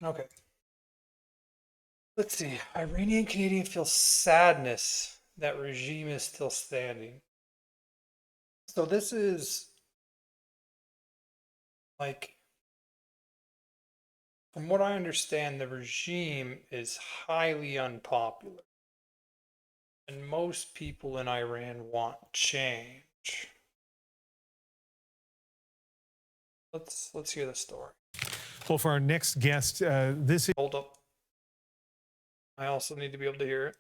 Okay. Let's see. Iranian Canadian feels sadness that regime is still standing. So this is like, from what I understand, the regime is highly unpopular, and most people in Iran want change. Let's hear the story. Well, for our next guest, this Hold up. I also need to be able to hear it.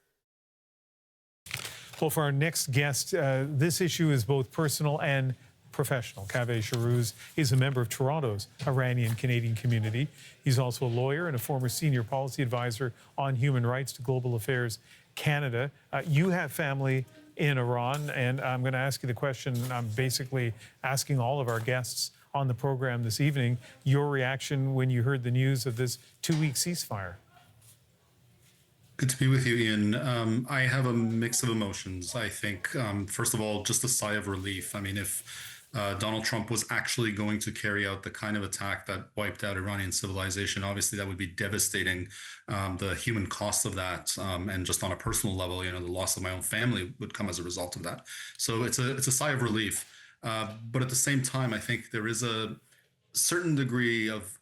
well, for our next guest, this issue is both personal and professional. Kaveh Shahruz is a member of Toronto's Iranian Canadian community. He's also a lawyer and a former senior policy advisor on human rights to Global Affairs Canada. You have family in Iran, and I'm going to ask you the question I'm basically asking all of our guests on the program this evening: your reaction when you heard the news of this 2-week ceasefire? Good to be with you, Ian. I have a mix of emotions. I think, first of all, just a sigh of relief. I mean, if Donald Trump was actually going to carry out the kind of attack that wiped out Iranian civilization, obviously that would be devastating. The human cost of that, and just on a personal level, the loss of my own family would come as a result of that. So it's a sigh of relief. But at the same time, I think there is a certain degree of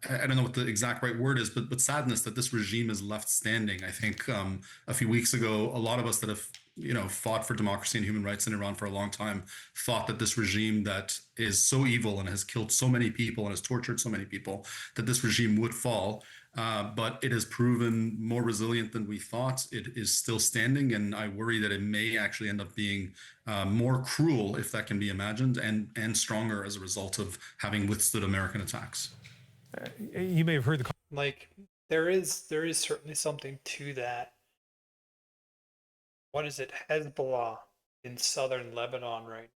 I don't know what the exact right word is, but sadness that this regime is left standing. I think a few weeks ago, a lot of us that have fought for democracy and human rights in Iran for a long time thought that this regime that is so evil and has killed so many people and has tortured so many people, that this regime would fall. But it has proven more resilient than we thought. It is still standing, and I worry that it may actually end up being more cruel, if that can be imagined, and stronger as a result of having withstood American attacks. You may have heard the Like, there is certainly something to that. What is it? Hezbollah in southern Lebanon, right?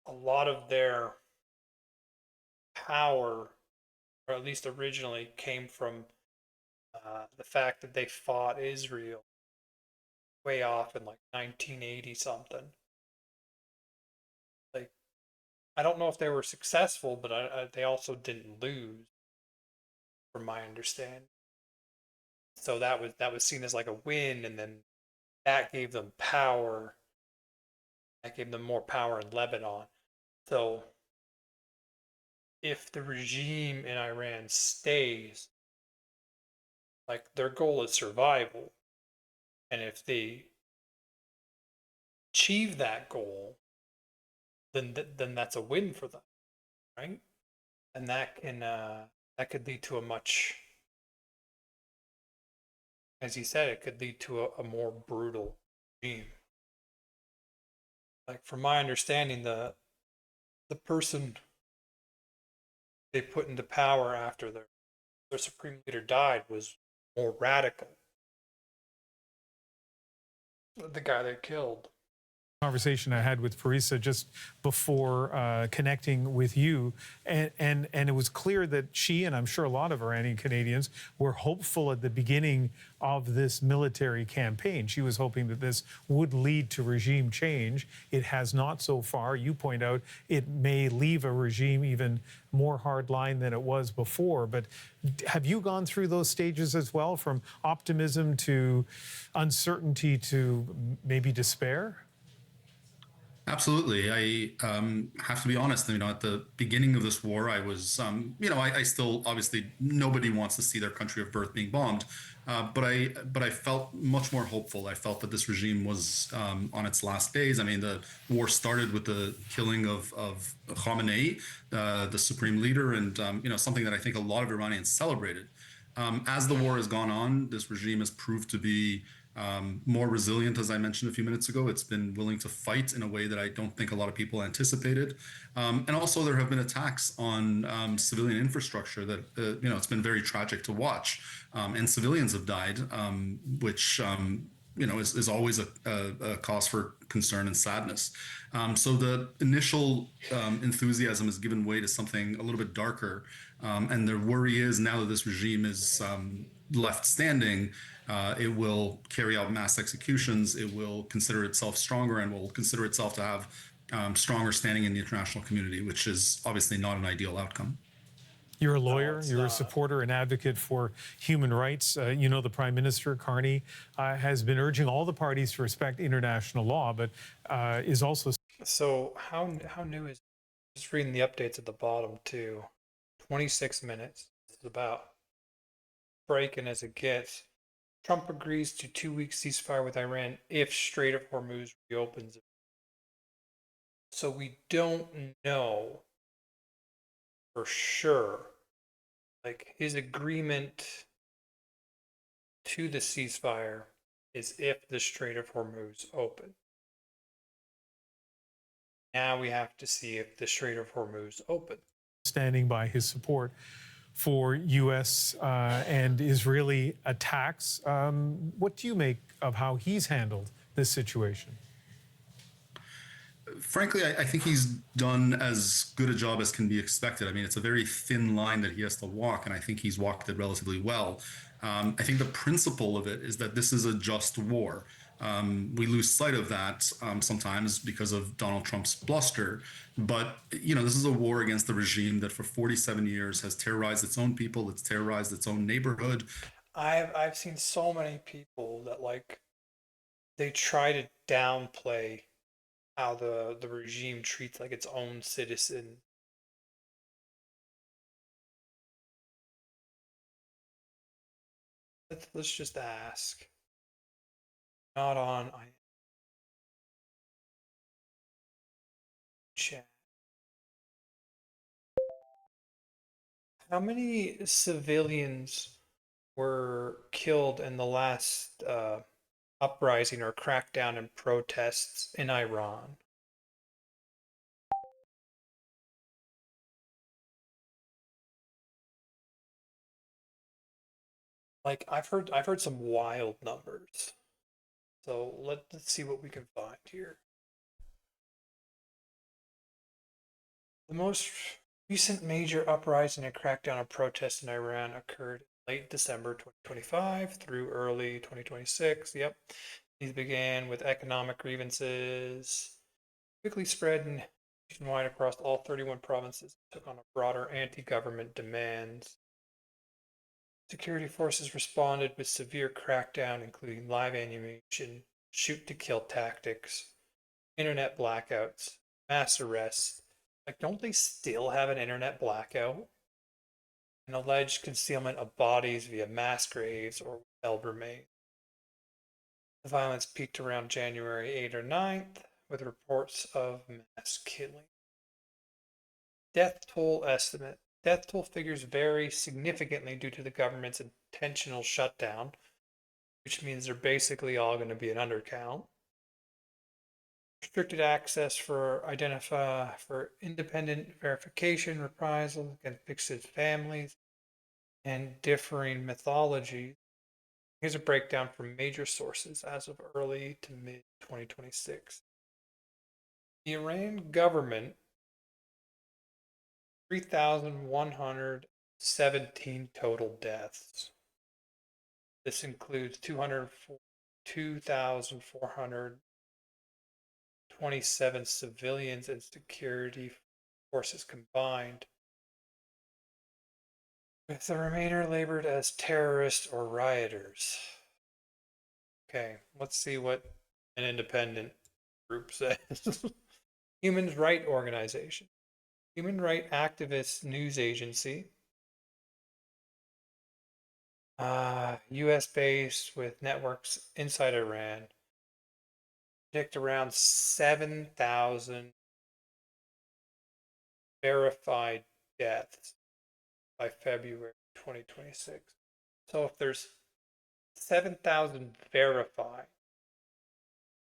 A lot of their power, or at least originally, came from the fact that they fought Israel way off in like 1980 something. Like, I don't know if they were successful, but they also didn't lose, from my understanding. So that was seen as like a win, and then that gave them power. That gave them more power in Lebanon. So if the regime in Iran stays, like, their goal is survival, and if they achieve that goal, then that's a win for them, right? And that could lead to a much, as you said, it could lead to a more brutal regime. Like, from my understanding, the person they put into power after their supreme leader died was more radical. The guy they killed. conversation I had with Parisa just before connecting with you, and it was clear that she, and I'm sure a lot of Iranian Canadians, were hopeful at the beginning of this military campaign. She was hoping that this would lead to regime change. It has not so far. You point out it may leave a regime even more hardline than it was before. But have you gone through those stages as well, from optimism to uncertainty to maybe despair? Absolutely. I have to be honest. At the beginning of this war, I was, I still obviously nobody wants to see their country of birth being bombed, but I felt much more hopeful. I felt that this regime was on its last days. I mean, the war started with the killing of Khamenei, the supreme leader, and something that I think a lot of Iranians celebrated. As the war has gone on, this regime has proved to be more resilient, as I mentioned a few minutes ago. It's been willing to fight in a way that I don't think a lot of people anticipated. And also, there have been attacks on civilian infrastructure that, it's been very tragic to watch. And civilians have died, which, is always a cause for concern and sadness. So the initial enthusiasm has given way to something a little bit darker. And the worry is, now that this regime is left standing, it will carry out mass executions. It will consider itself stronger and will consider itself to have stronger standing in the international community, which is obviously not an ideal outcome. You're a No, lawyer, it's you're a not. supporter and advocate for human rights. You know, the Prime Minister, Carney, has been urging all the parties to respect international law, but is also So how new is? Just reading the updates at the bottom too. 26 minutes. This is about breaking as it gets. Trump agrees to 2 week ceasefire with Iran if Strait of Hormuz reopens. So we don't know for sure. Like his agreement to the ceasefire is if the Strait of Hormuz open. Now we have to see if the Strait of Hormuz open. standing by his support for U.S. And Israeli attacks. What do you make of how he's handled this situation? Frankly, I think he's done as good a job as can be expected. I mean, it's a very thin line that he has to walk, and I think he's walked it relatively well. I think the principle of it is that this is a just war. We lose sight of that sometimes because of Donald Trump's bluster. But, you know, this is a war against the regime that for 47 years has terrorized its own people, it's terrorized its own neighborhood. I've seen so many people that like they try to downplay how the regime treats like its own citizen. Let's just ask. Not on I chat. How many civilians were killed in the last uprising or crackdown and protests in Iran? Like I've heard some wild numbers. So let's see what we can find here. The most recent major uprising and crackdown of protests in Iran occurred late December 2025 through early 2026. Yep. These began with economic grievances, quickly spread nationwide across all 31 provinces, took on a broader anti-government demands. Security forces responded with severe crackdown, including live ammunition, shoot-to-kill tactics, internet blackouts, mass arrests. Like, don't they still have an internet blackout? And alleged concealment of bodies via mass graves or withheld remains. The violence peaked around January 8th or 9th, with reports of mass killing. Death toll estimate. Death toll figures vary significantly due to the government's intentional shutdown, which means they're basically all going to be an undercount. Restricted access for independent verification, reprisals against victims' families, and differing mythologies. Here's a breakdown from major sources as of early to mid 2026. The Iranian government, 3,117 total deaths. This includes 202,427 civilians and security forces combined, with the remainder labeled as terrorists or rioters. Okay, let's see what an independent group says. Human Rights Organization, Human Rights Activist News Agency, US based with networks inside Iran, predict around 7,000 verified deaths by February 2026. So if there's 7,000 verified,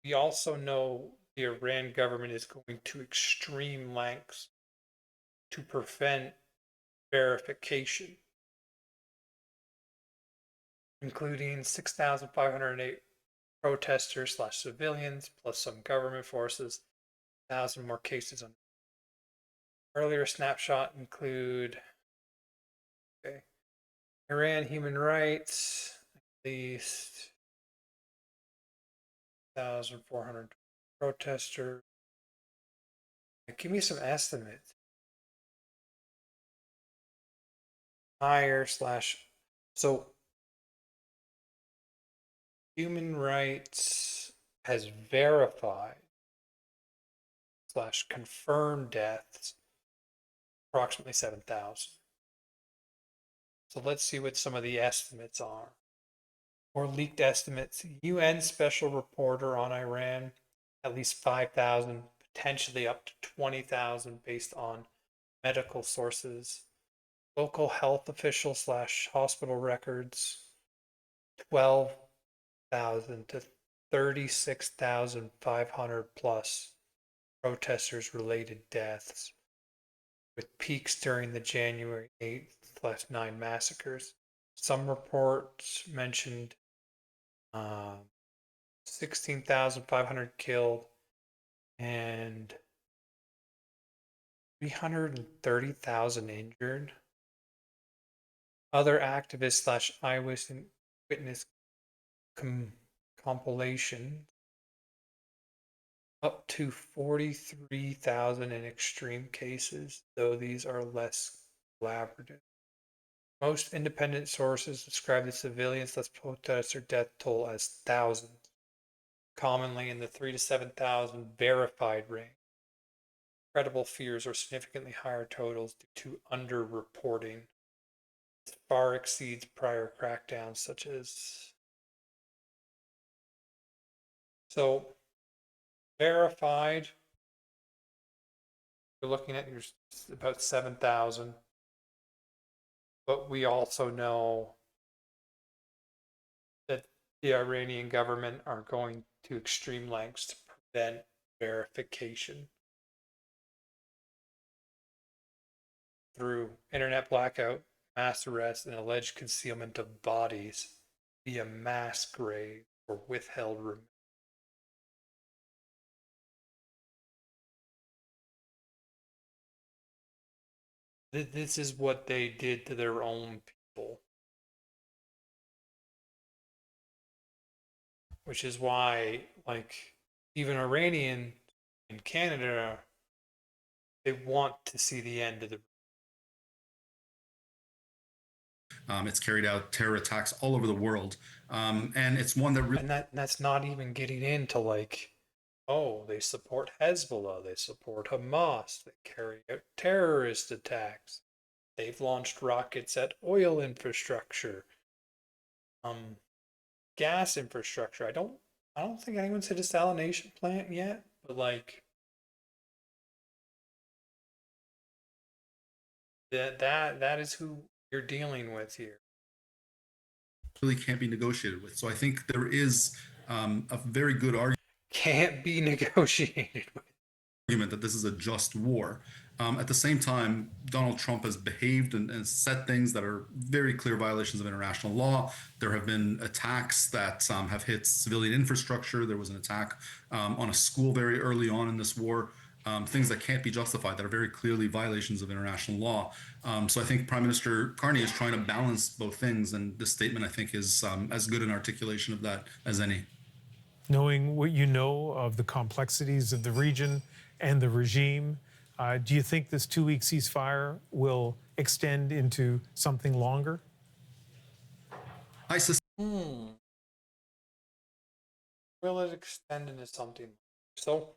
we also know the Iran government is going to extreme lengths to prevent verification, including 6,508 protesters slash civilians, plus some government forces, 1,000 more cases. On earlier snapshot include okay, Iran human rights, at least 1,400 protesters. Give me some estimates. higher slash. So human rights has verified slash confirmed deaths approximately 7,000. So let's see what some of the estimates are. Or leaked estimates. UN Special Reporter on Iran, at least 5,000, potentially up to 20,000 based on medical sources. Local health official slash hospital records, 12,000 to 36,500 plus protesters related deaths, with peaks during the January 8/9 massacres. Some reports mentioned 16,500 killed and 330,000 injured. Other activists slash eyewitness compilation up to 43,000 in extreme cases, though these are less collaborative. Most independent sources describe the civilians plus protester death toll as thousands, commonly in the 3 to 7,000 verified range. Credible fears or significantly higher totals due to underreporting. This far exceeds prior crackdowns such as. So verified, you're looking at about 7,000, but we also know that the Iranian government are going to extreme lengths to prevent verification through internet blackout, mass arrest, and alleged concealment of bodies via mass grave or withheld remains. This is what they did to their own people. Which is why, like, even Iranian in Canada, they want to see the end of the. It's carried out terror attacks all over the world, and it's one that really. And that's not even getting into like, oh, they support Hezbollah, they support Hamas, they carry out terrorist attacks, they've launched rockets at oil infrastructure, um, gas infrastructure. I don't think anyone's hit a desalination plant yet, but like that is who you're dealing with here. Really can't be negotiated with. So I think there is a very good Can't be negotiated with. argument that this is a just war. At the same time, Donald Trump has behaved and said things that are very clear violations of international law. There have been attacks that have hit civilian infrastructure. There was an attack on a school very early on in this war. Things that can't be justified, that are very clearly violations of international law. So I think Prime Minister Carney is trying to balance both things, and this statement, I think, is as good an articulation of that as any. Knowing what you know of the complexities of the region and the regime, do you think this 2-week ceasefire will extend into something longer? I Will it extend into something? So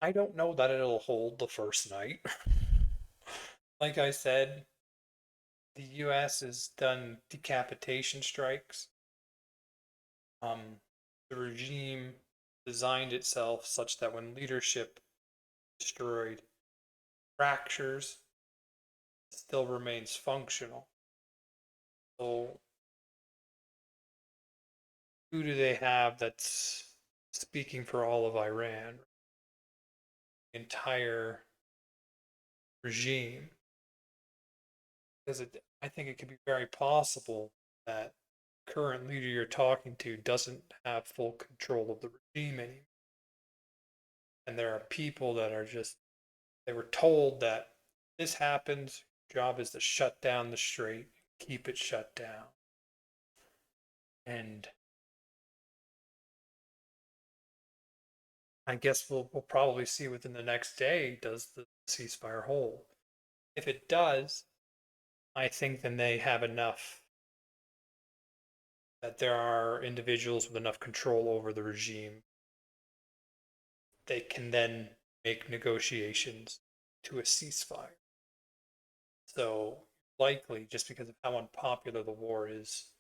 I don't know that it'll hold the first night. Like I said, the US has done decapitation strikes. The regime designed itself such that when leadership destroyed, fractures, it still remains functional. So who do they have that's speaking for all of Iran? The entire regime. Because I think it could be very possible that the current leader you're talking to doesn't have full control of the regime anymore. And there are people that are just, they were told that this happens, your job is to shut down the strait, keep it shut down. And I guess we'll probably see within the next day, does the ceasefire hold? If it does, I think then they have enough, that there are individuals with enough control over the regime. They can then make negotiations to a ceasefire. So likely, just because of how unpopular the war is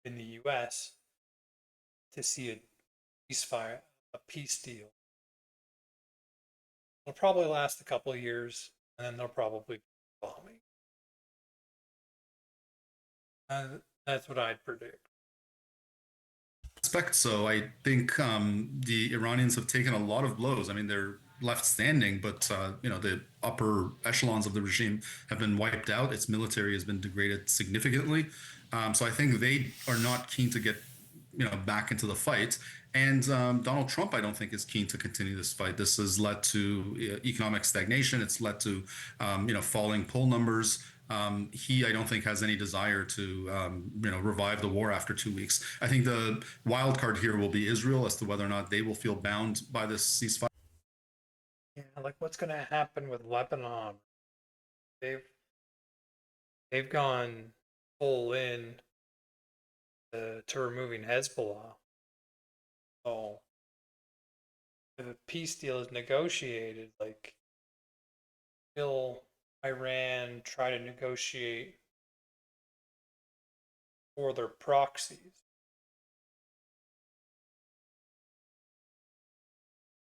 in the U.S., to see a ceasefire, a peace deal. It'll probably last a couple of years, and then they'll probably be bombing. And that's what I'd predict. Expect so. I think the Iranians have taken a lot of blows. I mean, they're left standing, but the upper echelons of the regime have been wiped out. Its military has been degraded significantly. So I think they are not keen to get back into the fight. And Donald Trump, I don't think, is keen to continue this fight. This has led to economic stagnation. It's led to falling poll numbers. He, I don't think, has any desire to revive the war after 2 weeks. I think the wild card here will be Israel as to whether or not they will feel bound by this ceasefire. Yeah, like what's going to happen with Lebanon? They've they've gone full in to removing Hezbollah. So if a peace deal is negotiated, like, will Iran try to negotiate for their proxies?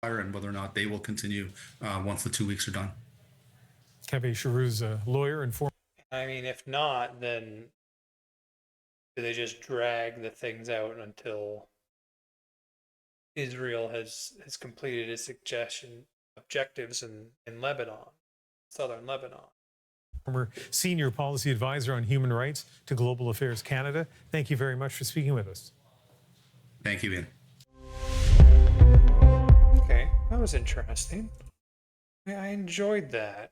And whether or not they will continue once the 2 weeks are done. Kevin Charoux, a lawyer and former. I mean, if not, then do they just drag the things out until Israel has completed its objectives in Lebanon, southern Lebanon? Former senior policy advisor on human rights to Global Affairs Canada. Thank you very much for speaking with us. Thank you, Ian. Okay, that was interesting. I enjoyed that.